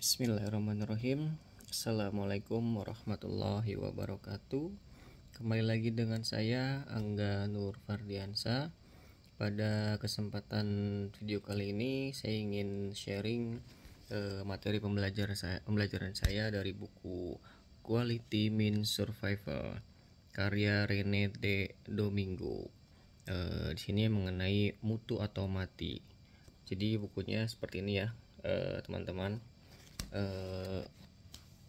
Bismillahirrahmanirrahim. Assalamualaikum warahmatullahi wabarakatuh. Kembali lagi dengan saya Angga Nur Fardiansa. Pada kesempatan video kali ini saya ingin sharing materi pembelajaran saya dari buku Quality Means Survival karya Rene de Domingo. Di sini mengenai mutu atau mati. Jadi bukunya seperti ini ya, teman-teman.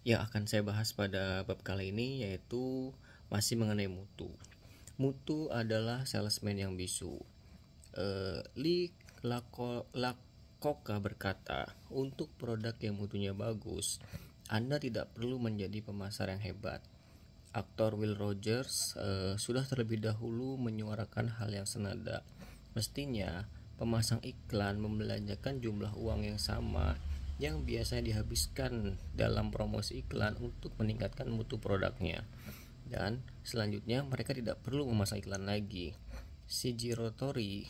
Yang akan saya bahas pada bab kali ini yaitu masih mengenai mutu. Mutu adalah salesman yang bisu. Lee Iacocca berkata, untuk produk yang mutunya bagus, Anda tidak perlu menjadi pemasar yang hebat. Aktor Will Rogers sudah terlebih dahulu menyuarakan hal yang senada. Mestinya pemasang iklan membelanjakan jumlah uang yang sama yang biasanya dihabiskan dalam promosi iklan untuk meningkatkan mutu produknya. Dan selanjutnya mereka tidak perlu memasang iklan lagi. Shigiro Tori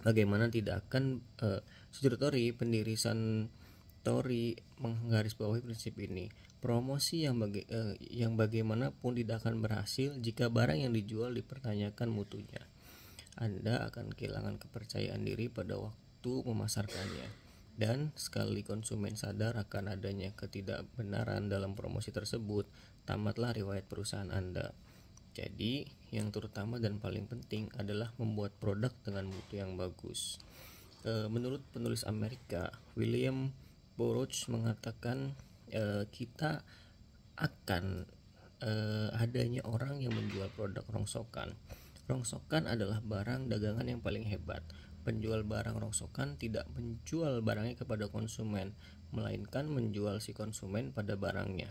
bagaimana tidak akan Shigiro Tori, pendiri Suntory, menggarisbawahi prinsip ini. Promosi yang bagaimanapun tidak akan berhasil jika barang yang dijual dipertanyakan mutunya. Anda akan kehilangan kepercayaan diri pada waktu memasarkannya. Dan sekali konsumen sadar akan adanya ketidakbenaran dalam promosi tersebut, tamatlah riwayat perusahaan Anda. Jadi, yang terutama dan paling penting adalah membuat produk dengan mutu yang bagus. Menurut penulis Amerika, William Burroughs mengatakan kita akan adanya orang yang menjual produk rongsokan. Rongsokan adalah barang dagangan yang paling hebat. Penjual barang rongsokan tidak menjual barangnya kepada konsumen, melainkan menjual si konsumen pada barangnya.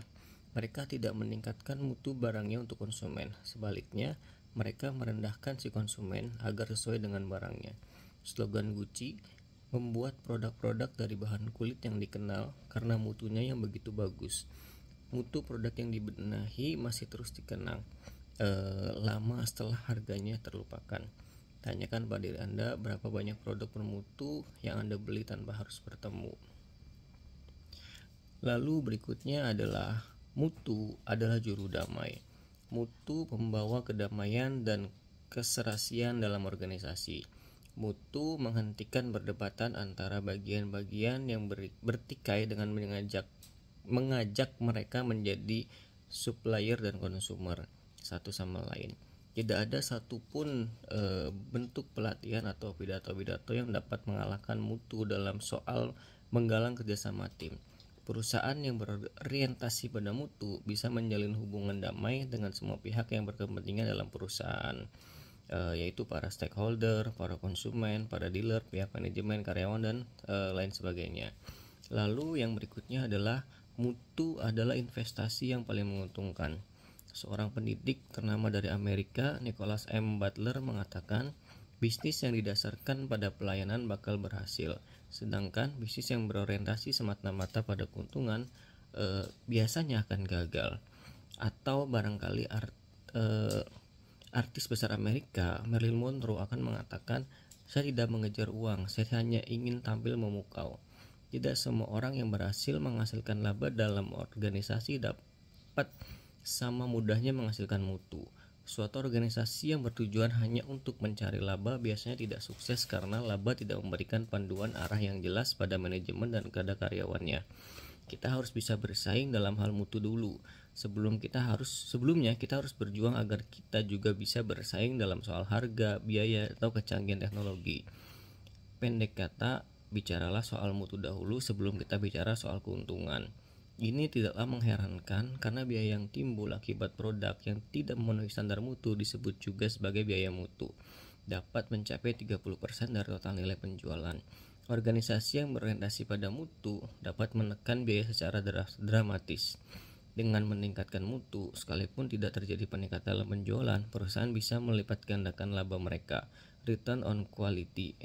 Mereka tidak meningkatkan mutu barangnya untuk konsumen. Sebaliknya, mereka merendahkan si konsumen agar sesuai dengan barangnya. Slogan Gucci membuat produk-produk dari bahan kulit yang dikenal karena mutunya yang begitu bagus. Mutu produk yang dibenahi masih terus dikenang lama setelah harganya terlupakan. Tanyakan pada diri Anda berapa banyak produk bermutu yang Anda beli tanpa harus bertemu. Lalu berikutnya adalah mutu adalah juru damai. Mutu membawa kedamaian dan keserasian dalam organisasi. Mutu menghentikan perdebatan antara bagian-bagian yang bertikai dengan mengajak mereka menjadi supplier dan konsumer satu sama lain. Tidak ada satupun bentuk pelatihan atau pidato-pidato yang dapat mengalahkan mutu dalam soal menggalang kerjasama tim. Perusahaan yang berorientasi pada mutu bisa menjalin hubungan damai dengan semua pihak yang berkepentingan dalam perusahaan, yaitu para stakeholder, para konsumen, para dealer, pihak manajemen, karyawan, dan lain sebagainya. Lalu yang berikutnya adalah mutu adalah investasi yang paling menguntungkan. Seorang pendidik ternama dari Amerika, Nicholas M. Butler, mengatakan bisnis yang didasarkan pada pelayanan bakal berhasil, sedangkan bisnis yang berorientasi semata-mata pada keuntungan biasanya akan gagal. Atau barangkali artis besar Amerika, Marilyn Monroe, akan mengatakan, saya tidak mengejar uang, saya hanya ingin tampil memukau. Tidak semua orang yang berhasil menghasilkan laba dalam organisasi dapat sama mudahnya menghasilkan mutu. Suatu organisasi yang bertujuan hanya untuk mencari laba biasanya tidak sukses karena laba tidak memberikan panduan arah yang jelas pada manajemen dan kepada karyawannya. Kita harus bisa bersaing dalam hal mutu dulu. Sebelumnya kita harus berjuang agar kita juga bisa bersaing dalam soal harga, biaya, atau kecanggihan teknologi. Pendek kata, bicaralah soal mutu dahulu sebelum kita bicara soal keuntungan. Ini tidaklah mengherankan karena biaya yang timbul akibat produk yang tidak memenuhi standar mutu disebut juga sebagai biaya mutu. Dapat mencapai 30% dari total nilai penjualan. Organisasi yang berorientasi pada mutu dapat menekan biaya secara dramatis. Dengan meningkatkan mutu, sekalipun tidak terjadi peningkatan dalam penjualan, perusahaan bisa melipat gandakan laba mereka. Return on Quality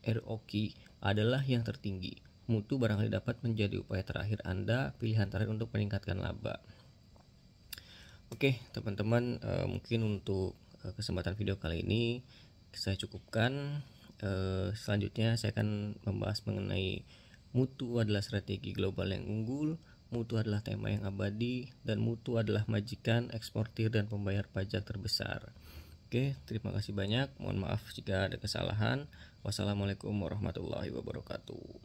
(ROQ) adalah yang tertinggi. Mutu barangkali dapat menjadi upaya terakhir Anda, pilihan terakhir untuk meningkatkan laba. Oke, teman-teman, mungkin untuk kesempatan video kali ini saya cukupkan. Selanjutnya saya akan membahas mengenai Mutu adalah strategi global yang unggul, mutu adalah tema yang abadi, dan mutu adalah majikan, eksportir, dan pembayar pajak terbesar. Oke, terima kasih banyak. Mohon maaf jika ada kesalahan. Wassalamualaikum warahmatullahi wabarakatuh.